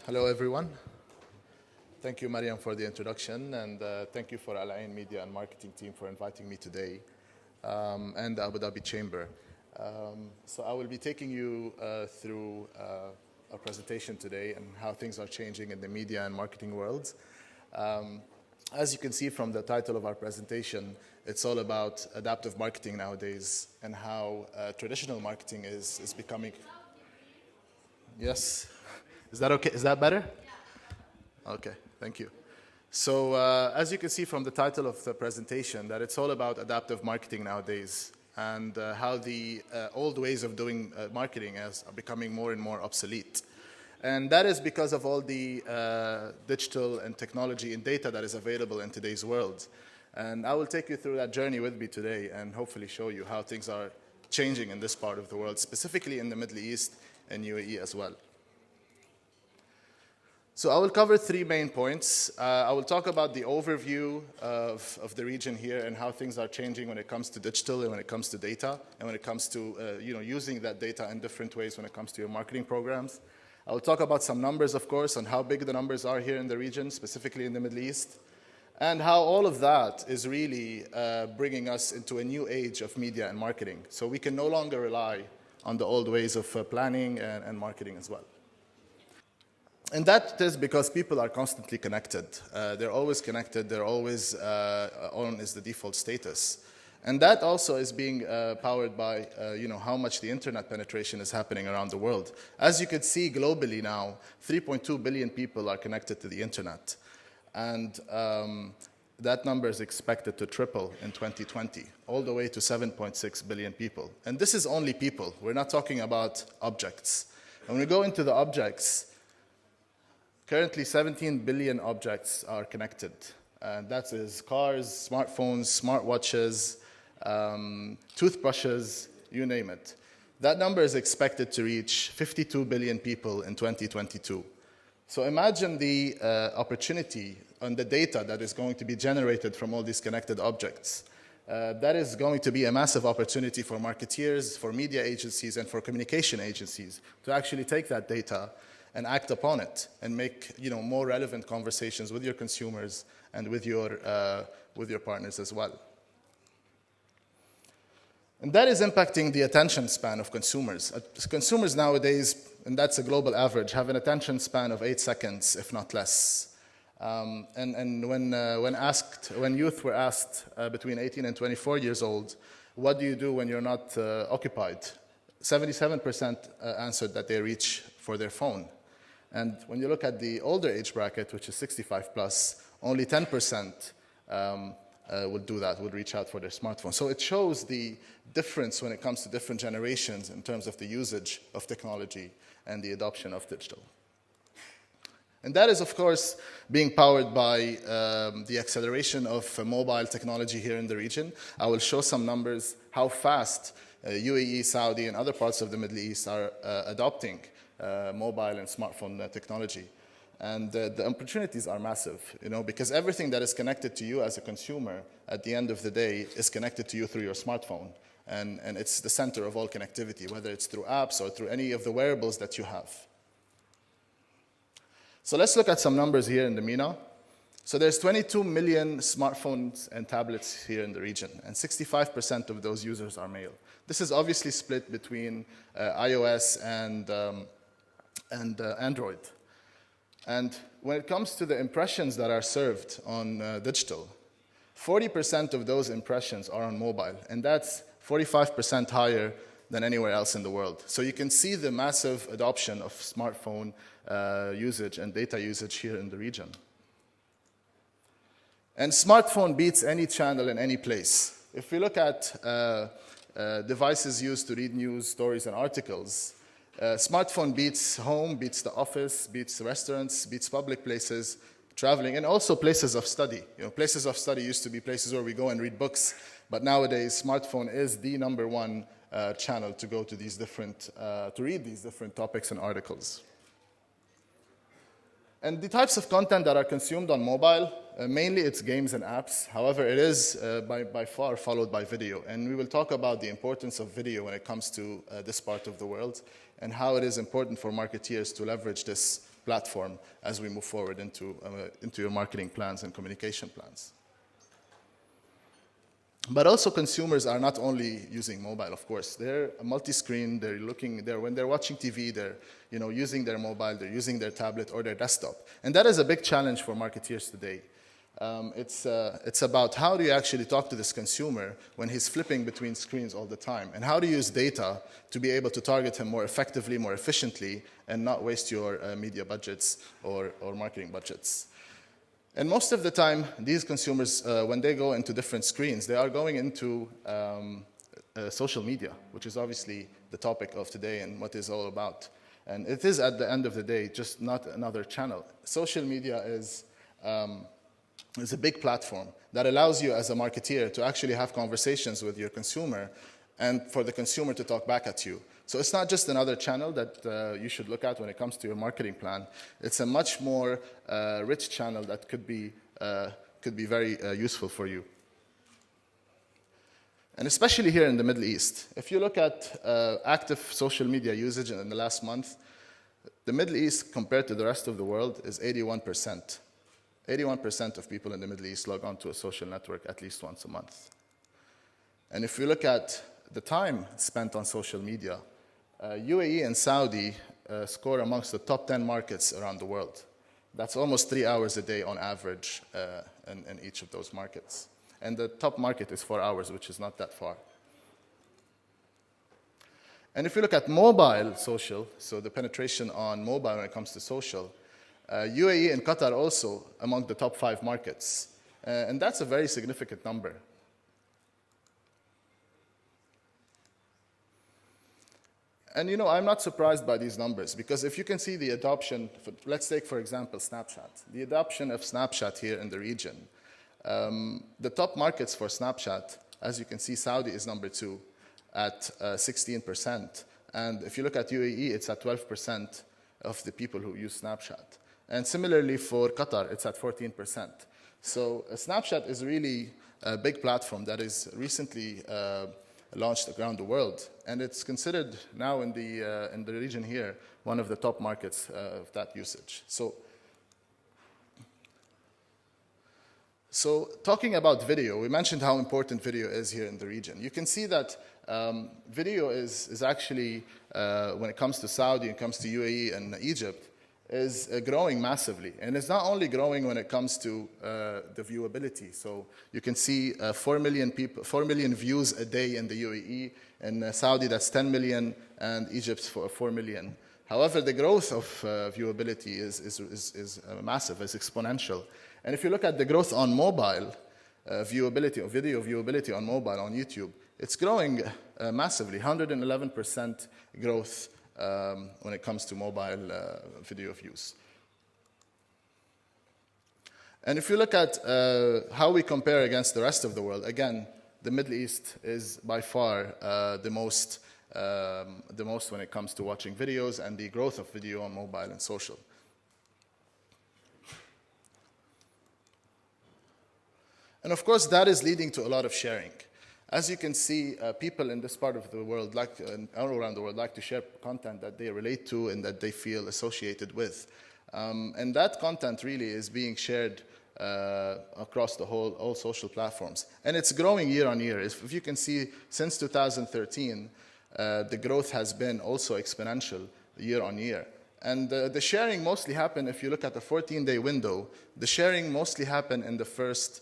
Hello, everyone. Thank you, Mariam, for the introduction, and thank you for Al Ain Media and Marketing team for inviting me today, and the Abu Dhabi Chamber. So I will be taking you through a presentation today and how things are changing in the media and marketing worlds. As you can see from the title of our presentation, it's all about adaptive marketing nowadays and how traditional marketing is becoming. Yes. Is that okay? Is that better? Okay, thank you. So as you can see from the title of the presentation, that it's all about adaptive marketing nowadays and how the old ways of doing marketing are becoming more and more obsolete. And that is because of all the digital and technology and data that is available in today's world. And I will take you through that journey with me today and hopefully show you how things are changing in this part of the world, specifically in the Middle East and UAE as well. So I will cover three main points. I will talk about the overview of the region here and how things are changing when it comes to digital and when it comes to data and when it comes to using that data in different ways when it comes to your marketing programs. I will talk about some numbers, of course, on how big the numbers are here in the region, specifically in the Middle East, and how all of that is really bringing us into a new age of media and marketing. So we can no longer rely on the old ways of planning and marketing as well. And that is because people are constantly connected. They're always connected. They're always on is the default status. And that also is being powered by how much the internet penetration is happening around the world. As you can see globally now, 3.2 billion people are connected to the internet. And that number is expected to triple in 2020, all the way to 7.6 billion people. And this is only people. We're not talking about objects. When we go into the objects, currently, 17 billion objects are connected. That is cars, smartphones, smartwatches, toothbrushes, you name it. That number is expected to reach 52 billion people in 2022. So imagine the opportunity on the data that is going to be generated from all these connected objects. That is going to be a massive opportunity for marketeers, for media agencies, and for communication agencies to actually take that data and act upon it and make more relevant conversations with your consumers and with your partners as well. And that is impacting the attention span of consumers. Consumers nowadays, and that's a global average, have an attention span of 8 seconds, if not less. And when youth were asked between 18 and 24 years old, what do you do when you're not occupied? 77% answered that they reach for their phone. And when you look at the older age bracket, which is 65 plus, only 10% would do that, would reach out for their smartphone. So it shows the difference when it comes to different generations in terms of the usage of technology and the adoption of digital. And that is, of course, being powered by the acceleration of mobile technology here in the region. I will show some numbers, how fast UAE, Saudi, and other parts of the Middle East are adopting mobile and smartphone technology. And the opportunities are massive, because everything that is connected to you as a consumer at the end of the day is connected to you through your smartphone. And it's the center of all connectivity, whether it's through apps or through any of the wearables that you have. So let's look at some numbers here in the MENA. So there's 22 million smartphones and tablets here in the region, and 65% of those users are male. This is obviously split between iOS and Android. And when it comes to the impressions that are served on digital, 40% of those impressions are on mobile, and that's 45% higher than anywhere else in the world. So you can see the massive adoption of smartphone usage and data usage here in the region. And smartphone beats any channel in any place. If we look at devices used to read news, stories, and articles, smartphone beats home, beats the office, beats restaurants, beats public places, traveling, and also places of study. Places of study used to be places where we go and read books, but nowadays smartphone is the #1 channel to go to these different, to read these different topics and articles. And the types of content that are consumed on mobile, mainly it's games and apps. However, it is by far followed by video. And we will talk about the importance of video when it comes to this part of the world and how it is important for marketeers to leverage this platform as we move forward into your marketing plans and communication plans. But also consumers are not only using mobile, of course. They're multi-screen, when they're watching TV, they're using their mobile, they're using their tablet or their desktop. And that is a big challenge for marketeers today. It's about how do you actually talk to this consumer when he's flipping between screens all the time, and how to use data to be able to target him more effectively, more efficiently, and not waste your media budgets or marketing budgets. And most of the time, these consumers, when they go into different screens, they are going into social media, which is obviously the topic of today and what it's all about. And it is, at the end of the day, just not another channel. Social media is a big platform that allows you as a marketeer to actually have conversations with your consumer and for the consumer to talk back at you. So it's not just another channel that you should look at when it comes to your marketing plan. It's a much more rich channel that could be very useful for you. And especially here in the Middle East. If you look at active social media usage in the last month, the Middle East compared to the rest of the world is 81%. 81% of people in the Middle East log on to a social network at least once a month. And if we look at the time spent on social media, UAE and Saudi score amongst the top 10 markets around the world. That's almost 3 hours a day on average in each of those markets. And the top market is 4 hours, which is not that far. And if you look at mobile social, so the penetration on mobile when it comes to social, UAE and Qatar also among the top 5 markets. And that's a very significant number. And I'm not surprised by these numbers, because if you can see the adoption, let's take for example Snapchat. The adoption of Snapchat here in the region. The top markets for Snapchat, as you can see, Saudi is number 2 at 16%. And if you look at UAE, it's at 12% of the people who use Snapchat. And similarly for Qatar, it's at 14%. So Snapchat is really a big platform that is recently launched around the world, and it's considered now in the region here one of the top markets of that usage. So talking about video, we mentioned how important video is here in the region. You can see that video is actually, when it comes to Saudi, it comes to UAE and Egypt, is growing massively. And it's not only growing when it comes to the viewability. So you can see 4 million views a day in the UAE. In Saudi, that's 10 million, and Egypt's 4 million. However, the growth of viewability is massive, is exponential. And if you look at the growth on mobile, viewability, or video viewability on mobile, on YouTube, it's growing massively, 111% growth when it comes to mobile video views. And if you look at how we compare against the rest of the world, again, the Middle East is by far the most when it comes to watching videos and the growth of video on mobile and social. And of course, that is leading to a lot of sharing. As you can see, people in this part of the world, all around the world, like to share content that they relate to and that they feel associated with. And that content really is being shared across all social platforms. And it's growing year on year. If you can see, since 2013, the growth has been also exponential year on year. And the sharing mostly happen, if you look at the 14-day window, the sharing mostly happen in the first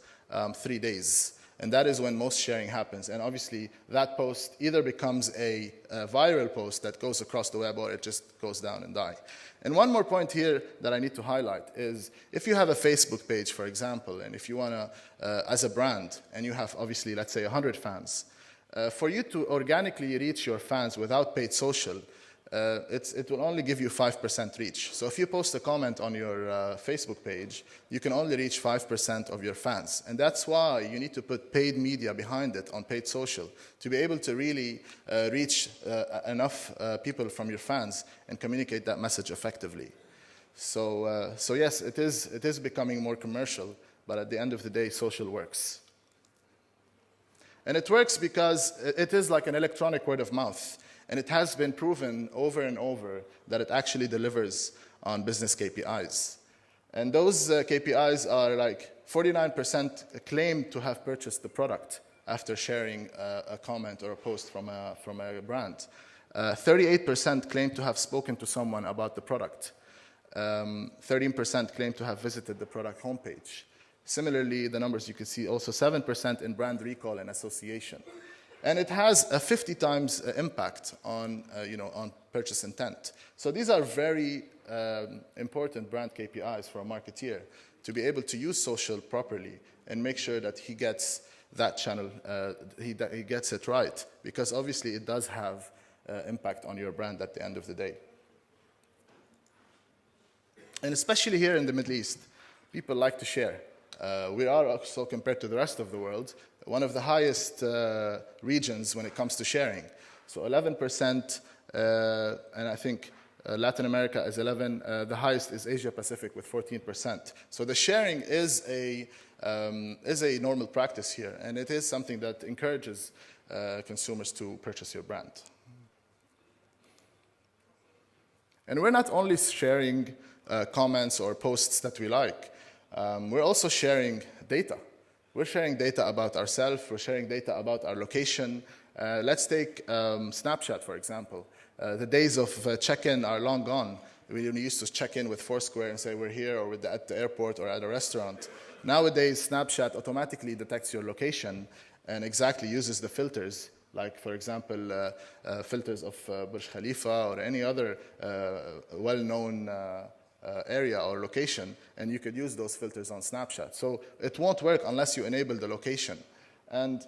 3 days. And that is when most sharing happens. And obviously, that post either becomes a viral post that goes across the web, or it just goes down and dies. And one more point here that I need to highlight is, if you have a Facebook page, for example, and if you want to, as a brand, and you have obviously, let's say, 100 fans, for you to organically reach your fans without paid social, it will only give you 5% reach. So if you post a comment on your Facebook page, you can only reach 5% of your fans. And that's why you need to put paid media behind it on paid social to be able to really reach enough people from your fans and communicate that message effectively. So yes, it is becoming more commercial, but at the end of the day, social works. And it works because it is like an electronic word of mouth. And it has been proven over and over that it actually delivers on business KPIs. And those KPIs are like 49% claim to have purchased the product after sharing a comment or a post from a brand. 38% claim to have spoken to someone about the product. 13% claim to have visited the product homepage. Similarly, the numbers you can see also 7% in brand recall and association. And it has a 50 times impact on, on purchase intent. So these are very important brand KPIs for a marketeer to be able to use social properly and make sure that he gets that channel, he gets it right, because obviously it does have impact on your brand at the end of the day. And especially here in the Middle East, people like to share. We are also, compared to the rest of the world, one of the highest regions when it comes to sharing. So 11%, and I think Latin America is 11. The highest is Asia Pacific with 14%. So the sharing is a normal practice here, and it is something that encourages consumers to purchase your brand. And we're not only sharing comments or posts that we like. We're also sharing data. We're sharing data about ourselves. We're sharing data about our location. Let's take Snapchat, for example. The days of check-in are long gone. We used to check in with Foursquare and say we're here or at the airport or at a restaurant. Nowadays, Snapchat automatically detects your location and exactly uses the filters, like, for example, filters of Burj Khalifa or any other well-known area or location, and you could use those filters on Snapchat. So it won't work unless you enable the location. And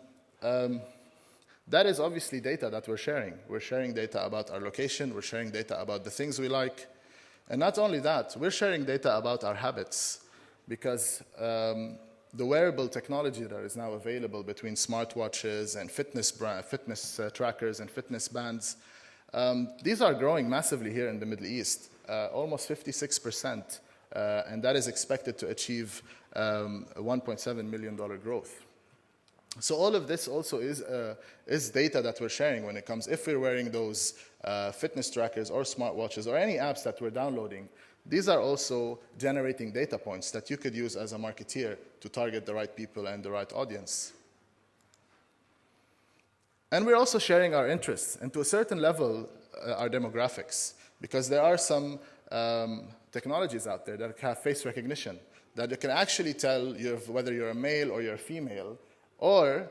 that is obviously data that we're sharing. We're sharing data about our location. We're sharing data about the things we like. And not only that, we're sharing data about our habits, because the wearable technology that is now available between smartwatches and fitness trackers and fitness bands, these are growing massively here in the Middle East, almost 56%, and that is expected to achieve $1.7 million growth. So all of this also is data that we're sharing when it comes, if we're wearing those fitness trackers or smartwatches or any apps that we're downloading. These are also generating data points that you could use as a marketeer to target the right people and the right audience. And we're also sharing our interests, and to a certain level, our demographics, because there are some technologies out there that have face recognition, that you can actually tell whether you're a male or you're a female, or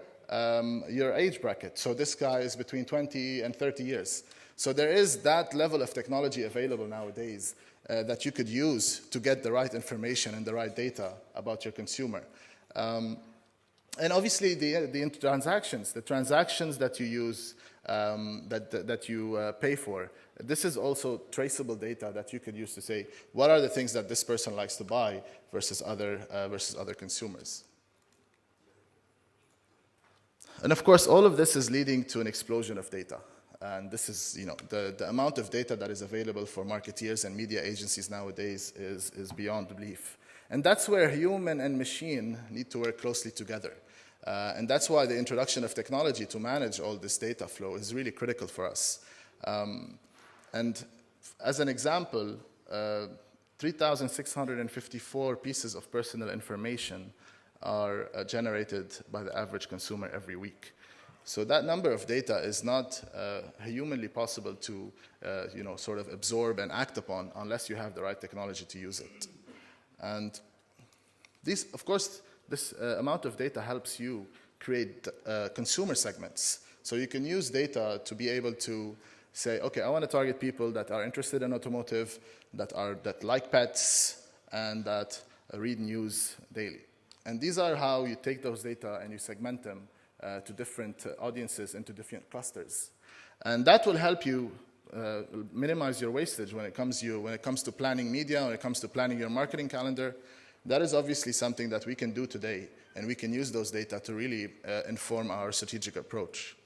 your age bracket. So this guy is between 20 and 30 years. So there is that level of technology available nowadays that you could use to get the right information and the right data about your consumer. And obviously the transactions that you use, that you pay for, this is also traceable data that you could use to say, what are the things that this person likes to buy versus other consumers. And of course, all of this is leading to an explosion of data. And this is, the amount of data that is available for marketeers and media agencies nowadays is beyond belief. And that's where human and machine need to work closely together. And that's why the introduction of technology to manage all this data flow is really critical for us. And as an example, 3,654 pieces of personal information are generated by the average consumer every week. So that number of data is not humanly possible to, sort of absorb and act upon unless you have the right technology to use it. And this amount of data helps you create consumer segments. So you can use data to be able to say, okay, I want to target people that are interested in automotive, that like pets, and that read news daily. And these are how you take those data and you segment them to different audiences and to different clusters. And that will help you minimize your wastage when it comes to planning media, when it comes to planning your marketing calendar. That is obviously something that we can do today, and we can use those data to really inform our strategic approach.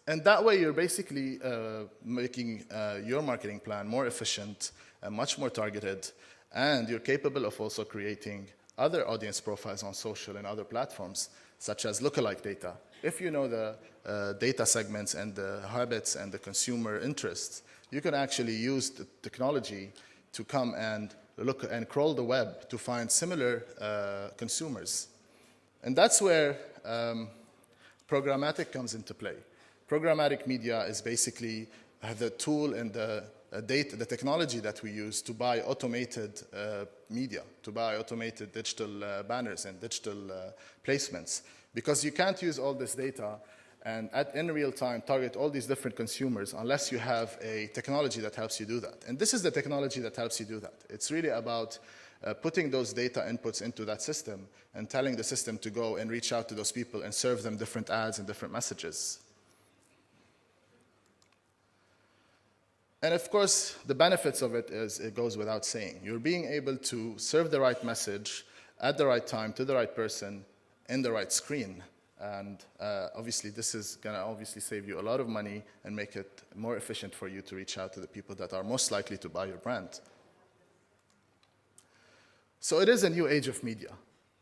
And that way, you're basically making your marketing plan more efficient and much more targeted, and you're capable of also creating other audience profiles on social and other platforms, such as lookalike data. If you know the data segments and the habits and the consumer interests, you can actually use the technology to come and look and crawl the web to find similar consumers. And that's where programmatic comes into play. Programmatic media is basically the tool and the technology that we use to buy automated media, to buy automated digital banners and digital placements. Because you can't use all this data and in real time target all these different consumers unless you have a technology that helps you do that. And this is the technology that helps you do that. It's really about putting those data inputs into that system and telling the system to go and reach out to those people and serve them different ads and different messages. And of course, the benefits of it is it goes without saying. You're being able to serve the right message at the right time to the right person in the right screen. And obviously, this is going to obviously save you a lot of money and make it more efficient for you to reach out to the people that are most likely to buy your brand. So it is a new age of media.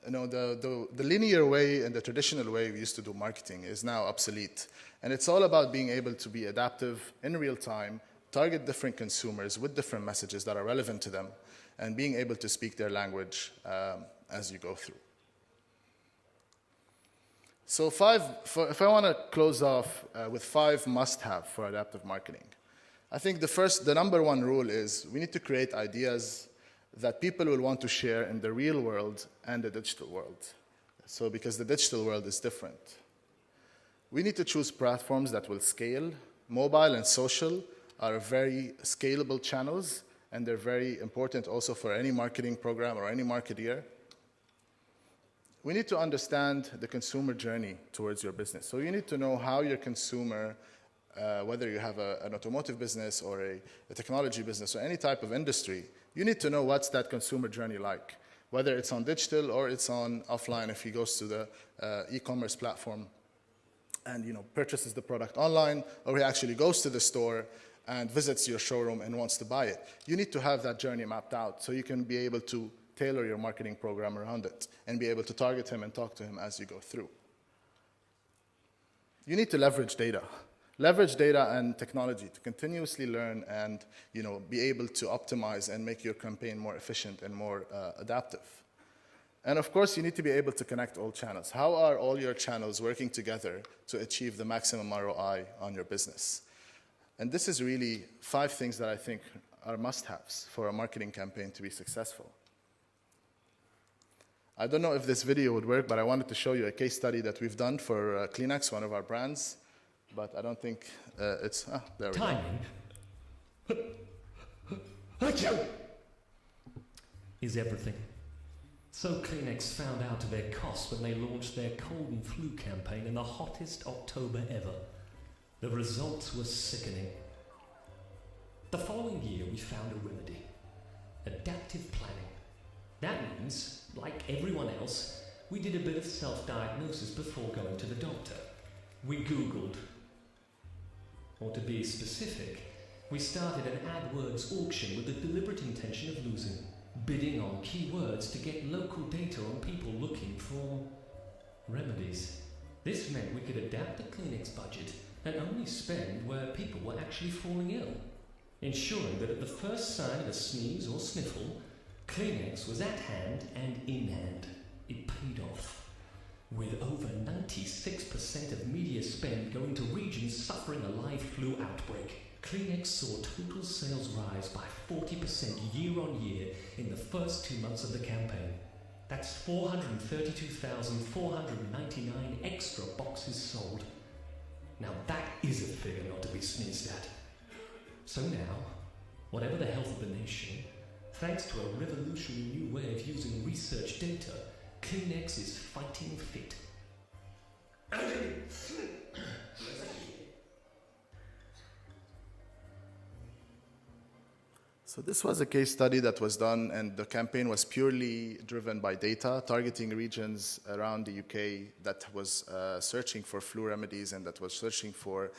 You know, the linear way and the traditional way we used to do marketing is now obsolete. And it's all about being able to be adaptive in real time, target different consumers with different messages that are relevant to them, and being able to speak their language as you go through. So if I want to close off with 5 must-have for adaptive marketing, I think the number one rule is we need to create ideas that people will want to share in the real world and the digital world. So because the digital world is different. We need to choose platforms that will scale. Mobile and social are very scalable channels, and they're very important also for any marketing program or any marketeer. We need to understand the consumer journey towards your business. So you need to know how your consumer, whether you have an automotive business or a technology business or any type of industry, you need to know what's that consumer journey like, whether it's on digital or it's on offline if he goes to the e-commerce platform and purchases the product online, or he actually goes to the store and visits your showroom and wants to buy it. You need to have that journey mapped out so you can be able to tailor your marketing program around it and be able to target him and talk to him as you go through. You need to leverage data. Leverage data and technology to continuously learn and be able to optimize and make your campaign more efficient and more adaptive. And of course, you need to be able to connect all channels. How are all your channels working together to achieve the maximum ROI on your business? And this is really 5 things that I think are must-haves for a marketing campaign to be successful. I don't know if this video would work, but I wanted to show you a case study that we've done for Kleenex, one of our brands. But I don't think it's... there we go. Timing is everything. So Kleenex found out their costs when they launched their cold and flu campaign in the hottest October ever. The results were sickening. The following year, we found a remedy: adaptive planning. That means, like everyone else, we did a bit of self-diagnosis before going to the doctor. We Googled. Or to be specific, we started an AdWords auction with the deliberate intention of losing, bidding on keywords to get local data on people looking for remedies. This meant we could adapt the Kleenex budget and only spend where people were actually falling ill, ensuring that at the first sign of a sneeze or sniffle, Kleenex was at hand and in hand. It paid off. With over 96% of media spend going to regions suffering a live flu outbreak, Kleenex saw total sales rise by 40% year on year in the first 2 months of the campaign. That's 432,499 extra boxes sold. Now that is a figure not to be sneezed at. So now, whatever the health of the nation, thanks to a revolutionary new way of using research data, Kleenex is fighting fit. So this was a case study that was done, and the campaign was purely driven by data, targeting regions around the UK that was searching for flu remedies and that was searching for,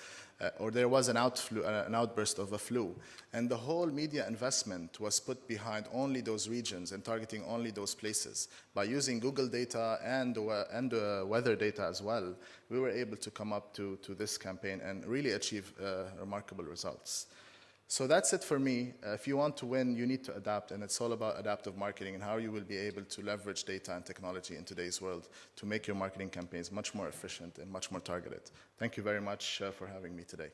or there was an outburst of a flu. And the whole media investment was put behind only those regions and targeting only those places. By using Google data and weather data as well, we were able to come up to this campaign and really achieve remarkable results. So that's it for me. If you want to win, you need to adapt, and it's all about adaptive marketing and how you will be able to leverage data and technology in today's world to make your marketing campaigns much more efficient and much more targeted. Thank you very much for having me today.